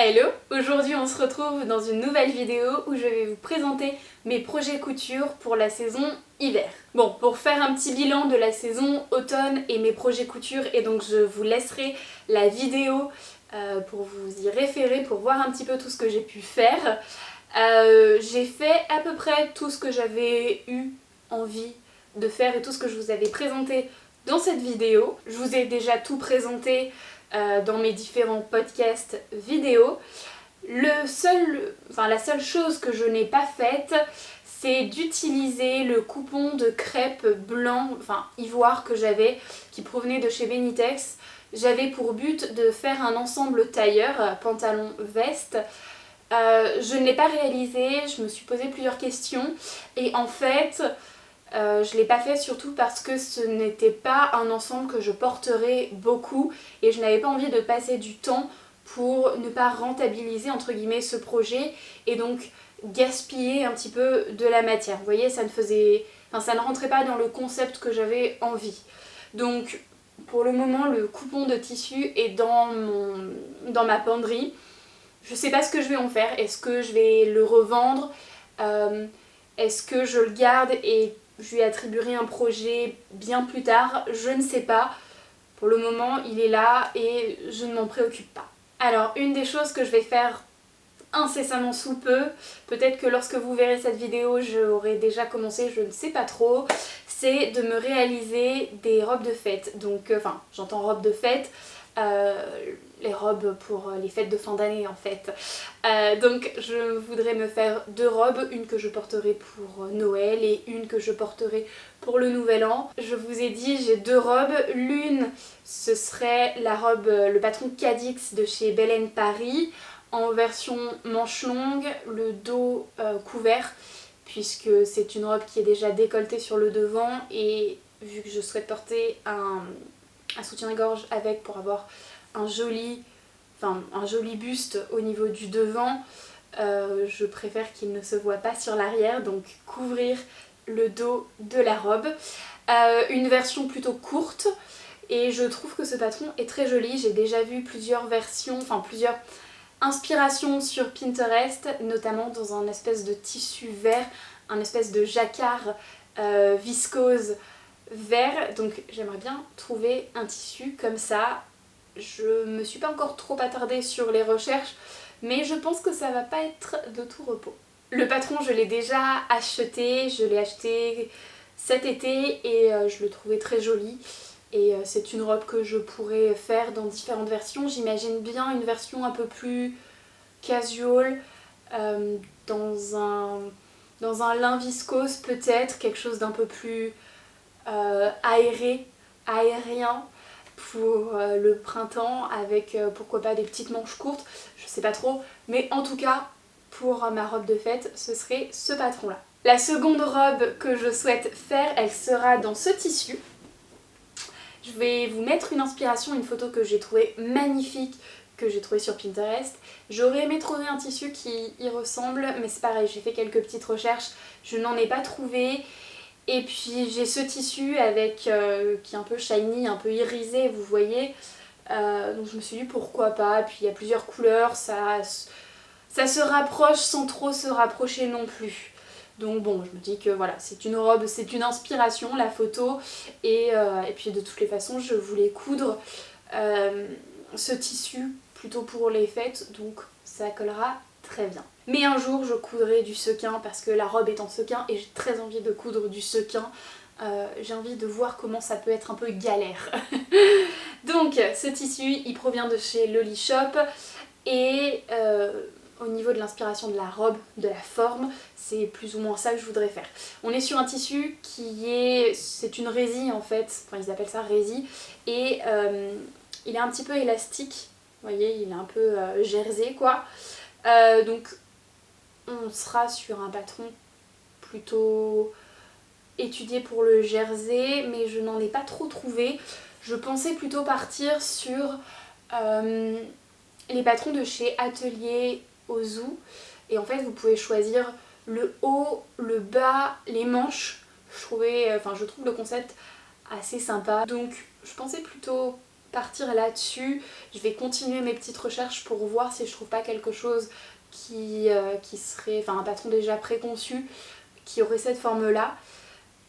Hello! Aujourd'hui on se retrouve dans une nouvelle vidéo où je vais vous présenter mes projets couture pour la saison hiver. Bon, pour faire un petit bilan de la saison automne et mes projets couture, et donc je vous laisserai la vidéo pour vous y référer, pour voir un petit peu tout ce que j'ai pu faire. J'ai fait à peu près tout ce que j'avais eu envie de faire et tout ce que je vous avais présenté dans cette vidéo. Je vous ai déjà tout présenté dans mes différents podcasts vidéo. La seule chose que je n'ai pas faite, c'est d'utiliser le coupon de crêpe blanc, enfin ivoire que j'avais, qui provenait de chez Benitex. J'avais pour but de faire un ensemble tailleur, pantalon, veste. Je ne l'ai pas réalisé, je me suis posé plusieurs questions et en fait je l'ai pas fait surtout parce que ce n'était pas un ensemble que je porterais beaucoup et je n'avais pas envie de passer du temps pour ne pas rentabiliser entre guillemets ce projet et donc gaspiller un petit peu de la matière. Vous voyez, ça ne rentrait pas dans le concept que j'avais envie. Donc pour le moment le coupon de tissu est dans ma penderie. Je sais pas ce que je vais en faire. Est-ce que je vais le revendre? Est-ce que je le garde et je lui attribuerai un projet bien plus tard? Je ne sais pas. Pour le moment, il est là et je ne m'en préoccupe pas. Alors, une des choses que je vais faire incessamment sous peu, peut-être que lorsque vous verrez cette vidéo, j'aurai déjà commencé, je ne sais pas trop, c'est de me réaliser des robes de fête. Donc, j'entends robes de fête, les robes pour les fêtes de fin d'année en fait. Donc je voudrais me faire deux robes, une que je porterai pour Noël et une que je porterai pour le Nouvel An. Je vous ai dit, j'ai deux robes. L'une, ce serait la robe, le patron Cadix de chez Belen Paris, en version manche longue, le dos couvert, puisque c'est une robe qui est déjà décolletée sur le devant et vu que je souhaite porter un soutien-gorge avec pour avoir un joli buste au niveau du devant, je préfère qu'il ne se voit pas sur l'arrière, donc couvrir le dos de la robe. Une version plutôt courte et je trouve que ce patron est très joli. J'ai déjà vu plusieurs versions, plusieurs inspirations sur Pinterest, notamment dans un espèce de tissu vert, un espèce de jacquard viscose vert, donc j'aimerais bien trouver un tissu comme ça. Je me suis pas encore trop attardée sur les recherches, mais je pense que ça va pas être de tout repos. Le patron, je l'ai déjà acheté, je l'ai acheté cet été et je le trouvais très joli. Et c'est une robe que je pourrais faire dans différentes versions. J'imagine bien une version un peu plus casual, dans un lin viscose peut-être, quelque chose d'un peu plus aérien pour le printemps avec pourquoi pas des petites manches courtes, je sais pas trop, mais en tout cas pour ma robe de fête ce serait ce patron là. La seconde robe que je souhaite faire, elle sera dans ce tissu. Je vais vous mettre une inspiration, une photo que j'ai trouvée magnifique, que j'ai trouvée sur Pinterest. J'aurais aimé trouver un tissu qui y ressemble, mais c'est pareil, j'ai fait quelques petites recherches, je n'en ai pas trouvé. Et puis j'ai ce tissu avec qui est un peu shiny, un peu irisé, vous voyez. Donc je me suis dit pourquoi pas. Puis il y a plusieurs couleurs, ça se rapproche sans trop se rapprocher non plus. Donc bon, je me dis que voilà, c'est une robe, c'est une inspiration, la photo. Et puis de toutes les façons, je voulais coudre ce tissu plutôt pour les fêtes, donc ça collera très bien. Mais un jour je coudrai du sequin parce que la robe est en sequin et j'ai très envie de coudre du sequin. J'ai envie de voir comment ça peut être un peu galère. Donc ce tissu il provient de chez Loli Shop et au niveau de l'inspiration de la robe, de la forme, c'est plus ou moins ça que je voudrais faire. On est sur un tissu c'est une résille en fait, enfin ils appellent ça résille, et il est un petit peu élastique, vous voyez, il est un peu jersey quoi. Donc on sera sur un patron plutôt étudié pour le jersey, mais je n'en ai pas trop trouvé. Je pensais plutôt partir sur les patrons de chez Atelier Ozu, et en fait vous pouvez choisir le haut, le bas, les manches. Je trouve le concept assez sympa, donc je pensais plutôt partir là-dessus. Je vais continuer mes petites recherches pour voir si je trouve pas quelque chose qui serait, enfin un patron déjà préconçu, qui aurait cette forme-là.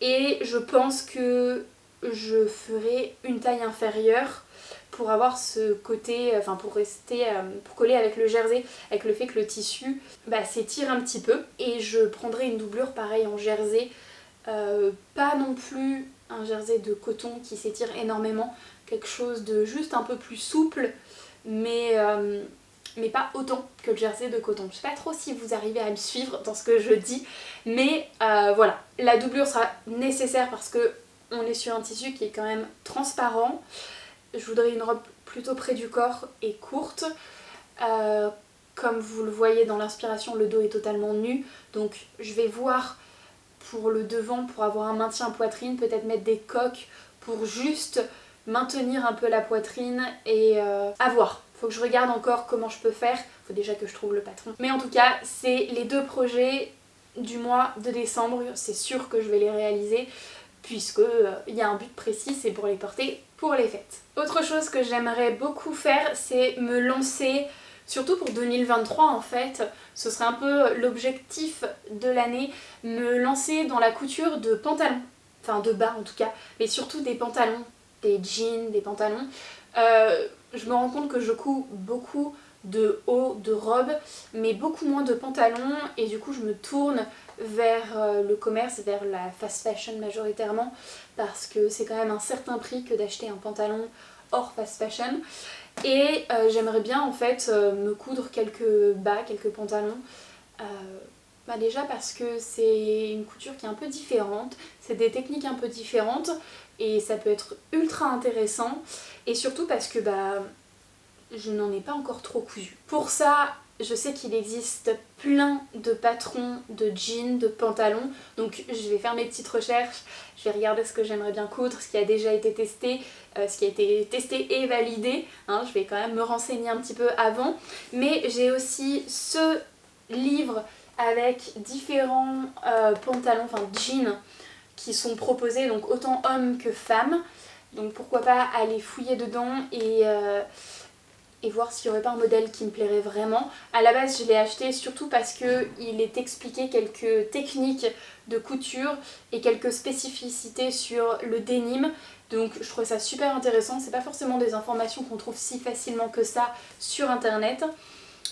Et je pense que je ferai une taille inférieure pour avoir ce côté, enfin pour rester, pour coller avec le jersey, avec le fait que le tissu s'étire un petit peu. Et je prendrai une doublure pareil en jersey, pas non plus un jersey de coton qui s'étire énormément, quelque chose de juste un peu plus souple, mais pas autant que le jersey de coton. Je sais pas trop si vous arrivez à me suivre dans ce que je dis, mais voilà, la doublure sera nécessaire parce que on est sur un tissu qui est quand même transparent. Je voudrais une robe plutôt près du corps et courte. Comme vous le voyez dans l'inspiration, le dos est totalement nu, donc je vais voir pour le devant, pour avoir un maintien poitrine, peut-être mettre des coques pour juste maintenir un peu la poitrine et à voir. Faut que je regarde encore comment je peux faire, faut déjà que je trouve le patron. Mais en tout cas, c'est les 2 projets du mois de décembre, c'est sûr que je vais les réaliser puisque il y a un but précis, c'est pour les porter pour les fêtes. Autre chose que j'aimerais beaucoup faire, c'est me lancer, surtout pour 2023 en fait, ce serait un peu l'objectif de l'année, me lancer dans la couture de pantalons, enfin de bas en tout cas, mais surtout des pantalons, des jeans, des pantalons. Je me rends compte que je couds beaucoup de hauts, de robes, mais beaucoup moins de pantalons, et du coup je me tourne vers le commerce, vers la fast fashion majoritairement, parce que c'est quand même un certain prix que d'acheter un pantalon hors fast fashion. Et j'aimerais bien en fait me coudre quelques bas, quelques pantalons. Déjà parce que c'est une couture qui est un peu différente, c'est des techniques un peu différentes et ça peut être ultra intéressant. Et surtout parce que je n'en ai pas encore trop cousu. Pour ça, je sais qu'il existe plein de patrons de jeans, de pantalons, donc je vais faire mes petites recherches, je vais regarder ce que j'aimerais bien coudre, ce qui a déjà été testé, ce qui a été testé et validé, hein, je vais quand même me renseigner un petit peu avant. Mais j'ai aussi ce livre avec différents pantalons, enfin jeans, qui sont proposés, donc autant hommes que femmes, donc pourquoi pas aller fouiller dedans et voir s'il n'y aurait pas un modèle qui me plairait vraiment. À la base je l'ai acheté surtout parce qu'il est expliqué quelques techniques de couture et quelques spécificités sur le denim, donc je trouve ça super intéressant. C'est pas forcément des informations qu'on trouve si facilement que ça sur internet.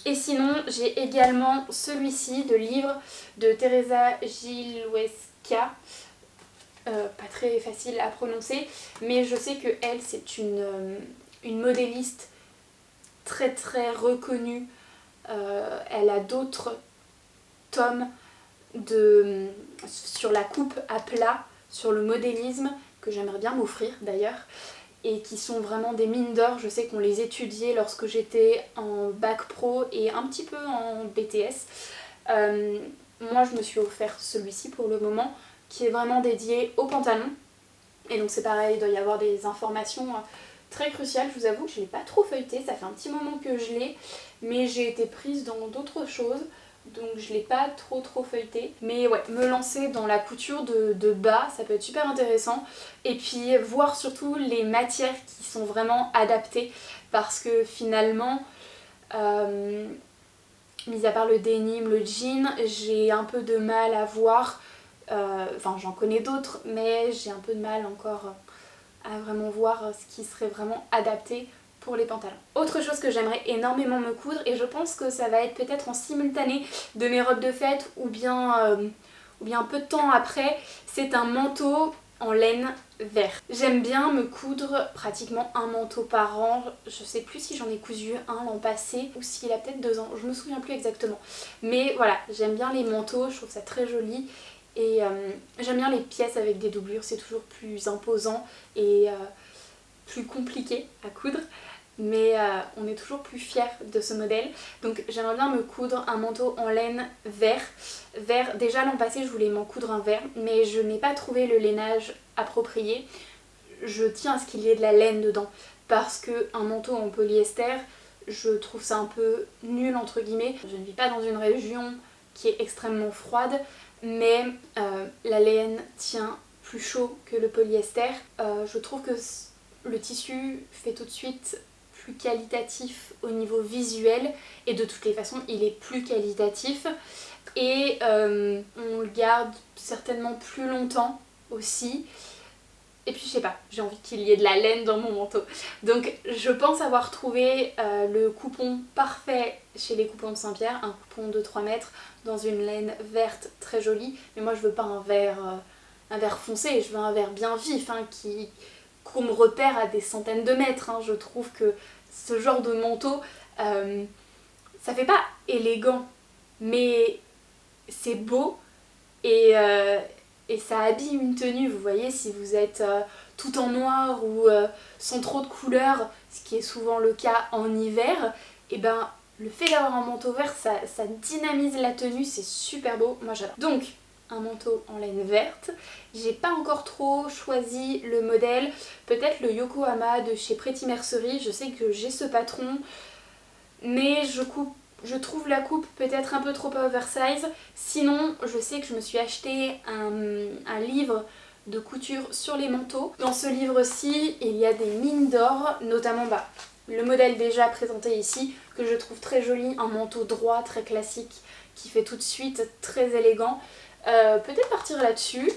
Et sinon j'ai également celui-ci de livre de Teresa Gilweska, pas très facile à prononcer, mais je sais que elle c'est une modéliste très très reconnue. Elle a d'autres tomes sur la coupe à plat, sur le modélisme, que j'aimerais bien m'offrir d'ailleurs, et qui sont vraiment des mines d'or. Je sais qu'on les étudiait lorsque j'étais en bac pro et un petit peu en BTS. Moi je me suis offert celui-ci pour le moment, qui est vraiment dédié aux pantalons. Et donc c'est pareil, il doit y avoir des informations très cruciales. Je vous avoue que je ne l'ai pas trop feuilleté, ça fait un petit moment que je l'ai, mais j'ai été prise dans d'autres choses, donc je l'ai pas trop feuilleté. Mais ouais, me lancer dans la couture de bas, ça peut être super intéressant. Et puis voir surtout les matières qui sont vraiment adaptées, parce que finalement, mis à part le denim, le jean, j'ai un peu de mal à voir, enfin j'en connais d'autres, mais j'ai un peu de mal encore à vraiment voir ce qui serait vraiment adapté pour les pantalons. Autre chose que j'aimerais énormément me coudre, et je pense que ça va être peut-être en simultané de mes robes de fête ou bien peu de temps après, c'est un manteau en laine vert. J'aime bien me coudre pratiquement un manteau par an. Je sais plus si j'en ai cousu un l'an passé ou s'il a peut-être 2 ans, je me souviens plus exactement. Mais voilà, j'aime bien les manteaux, je trouve ça très joli. Et j'aime bien les pièces avec des doublures, c'est toujours plus imposant et plus compliqué à coudre. Mais on est toujours plus fiers de ce modèle. Donc j'aimerais bien me coudre un manteau en laine vert. Déjà l'an passé je voulais m'en coudre un vert, mais je n'ai pas trouvé le lainage approprié. Je tiens à ce qu'il y ait de la laine dedans, parce qu'un manteau en polyester, je trouve ça un peu nul entre guillemets. Je ne vis pas dans une région qui est extrêmement froide, mais la laine tient plus chaud que le polyester. Je trouve que le tissu fait tout de suite plus qualitatif au niveau visuel et de toutes les façons il est plus qualitatif et on le garde certainement plus longtemps aussi. Et puis je sais pas, j'ai envie qu'il y ait de la laine dans mon manteau. Donc je pense avoir trouvé le coupon parfait chez les coupons de Saint-Pierre, un coupon de 3 mètres dans une laine verte très jolie. Mais moi je veux pas un vert foncé, je veux un vert bien vif hein, qu'on me repère à des centaines de mètres. Hein. Je trouve que ce genre de manteau, ça fait pas élégant, mais c'est beau et ça habille une tenue. Vous voyez, si vous êtes tout en noir ou sans trop de couleurs, ce qui est souvent le cas en hiver, et ben le fait d'avoir un manteau vert, ça dynamise la tenue, c'est super beau, moi j'adore. Donc, un manteau en laine verte. J'ai pas encore trop choisi le modèle, peut-être le Yokohama de chez Pretty Mercerie, je sais que j'ai ce patron, mais je trouve la coupe peut-être un peu trop oversize. Sinon, je sais que je me suis acheté un livre de couture sur les manteaux. Dans ce livre-ci, il y a des mines d'or, notamment le modèle déjà présenté ici, que je trouve très joli, un manteau droit, très classique, qui fait tout de suite très élégant. Peut-être partir là-dessus,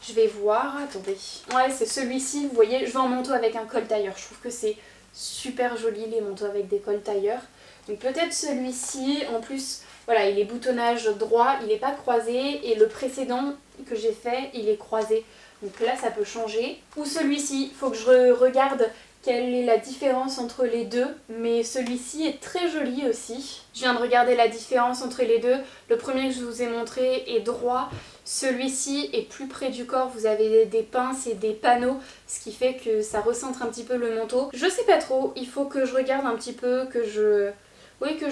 je vais voir, attendez. Ouais, c'est celui-ci, vous voyez, je veux un manteau avec un col tailleur, je trouve que c'est super joli les manteaux avec des cols tailleurs. Donc peut-être celui-ci, en plus, voilà, il est boutonnage droit, il n'est pas croisé, et le précédent que j'ai fait, il est croisé. Donc là, ça peut changer. Ou celui-ci, il faut que je regarde quelle est la différence entre les deux, mais celui-ci est très joli aussi. Je viens de regarder la différence entre les deux. Le premier que je vous ai montré est droit. Celui-ci est plus près du corps, vous avez des pinces et des panneaux, ce qui fait que ça recentre un petit peu le manteau. Je sais pas trop, il faut que je regarde un petit peu, que je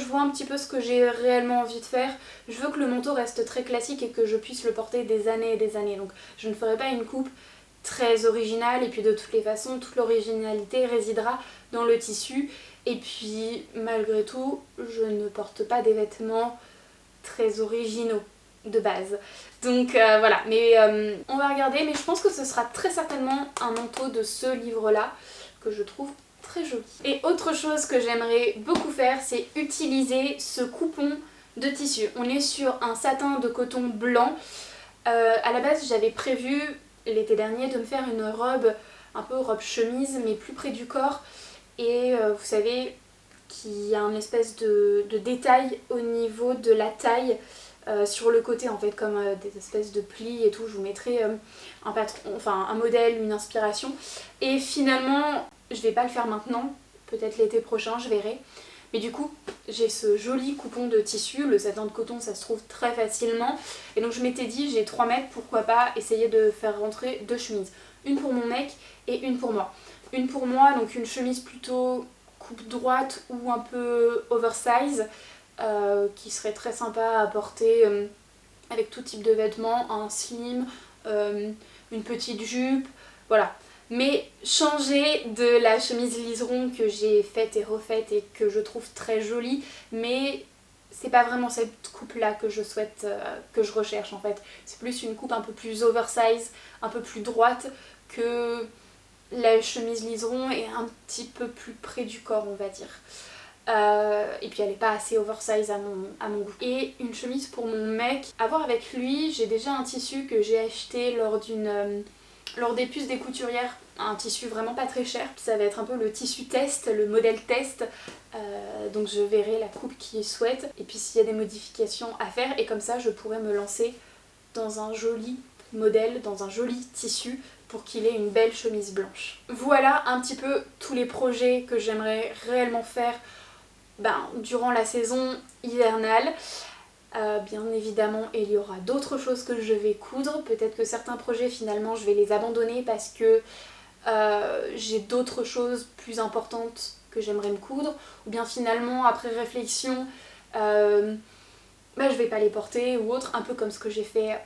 vois un petit peu ce que j'ai réellement envie de faire. Je veux que le manteau reste très classique et que je puisse le porter des années et des années. Donc je ne ferai pas une coupe très originale et puis de toutes les façons, toute l'originalité résidera dans le tissu. Et puis malgré tout, je ne porte pas des vêtements très originaux de base. Donc voilà, mais on va regarder, mais je pense que ce sera très certainement un manteau de ce livre-là que je trouve très joli. Et autre chose que j'aimerais beaucoup faire, c'est utiliser ce coupon de tissu. On est sur un satin de coton blanc. À la base, j'avais prévu l'été dernier de me faire une robe, un peu robe chemise, mais plus près du corps. Et vous savez qu'il y a une espèce de détail au niveau de la taille sur le côté en fait, comme des espèces de plis et tout. Je vous mettrai un modèle, une inspiration. Et finalement, je vais pas le faire maintenant, peut-être l'été prochain, je verrai. Mais du coup, j'ai ce joli coupon de tissu, le satin de coton ça se trouve très facilement. Et donc je m'étais dit, j'ai 3 mètres, pourquoi pas essayer de faire rentrer 2 chemises. Une pour mon mec et une pour moi. Une pour moi, donc une chemise plutôt coupe droite ou un peu oversize, qui serait très sympa à porter avec tout type de vêtements, un slim, une petite jupe, voilà. Mais changer de la chemise liseron que j'ai faite et refaite et que je trouve très jolie, mais c'est pas vraiment cette coupe là que je souhaite, que je recherche en fait. C'est plus une coupe un peu plus oversize, un peu plus droite que la chemise liseron est un petit peu plus près du corps on va dire. Et puis elle est pas assez oversize à mon goût. Et une chemise pour mon mec, à voir avec lui, j'ai déjà un tissu que j'ai acheté lors des puces des couturières, un tissu vraiment pas très cher. Ça va être un peu le tissu test, le modèle test, donc je verrai la coupe qu'il souhaite et puis s'il y a des modifications à faire, et comme ça je pourrais me lancer dans un joli modèle, dans un joli tissu pour qu'il ait une belle chemise blanche. Voilà un petit peu tous les projets que j'aimerais réellement faire durant la saison hivernale. Bien évidemment il y aura d'autres choses que je vais coudre, peut-être que certains projets finalement je vais les abandonner parce que j'ai d'autres choses plus importantes que j'aimerais me coudre, ou bien finalement après réflexion je vais pas les porter ou autre, un peu comme ce que j'ai fait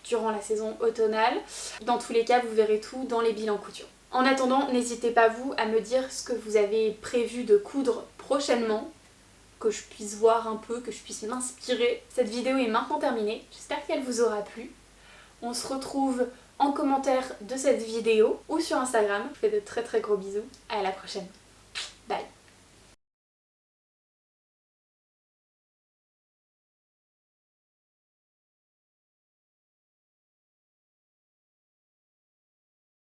durant la saison automnale. Dans tous les cas vous verrez tout dans les bilans couture. En attendant, n'hésitez pas vous à me dire ce que vous avez prévu de coudre prochainement, que je puisse voir un peu, que je puisse m'inspirer. Cette vidéo est maintenant terminée, j'espère qu'elle vous aura plu. On se retrouve en commentaire de cette vidéo ou sur Instagram. Je vous fais de très très gros bisous. À la prochaine. Bye.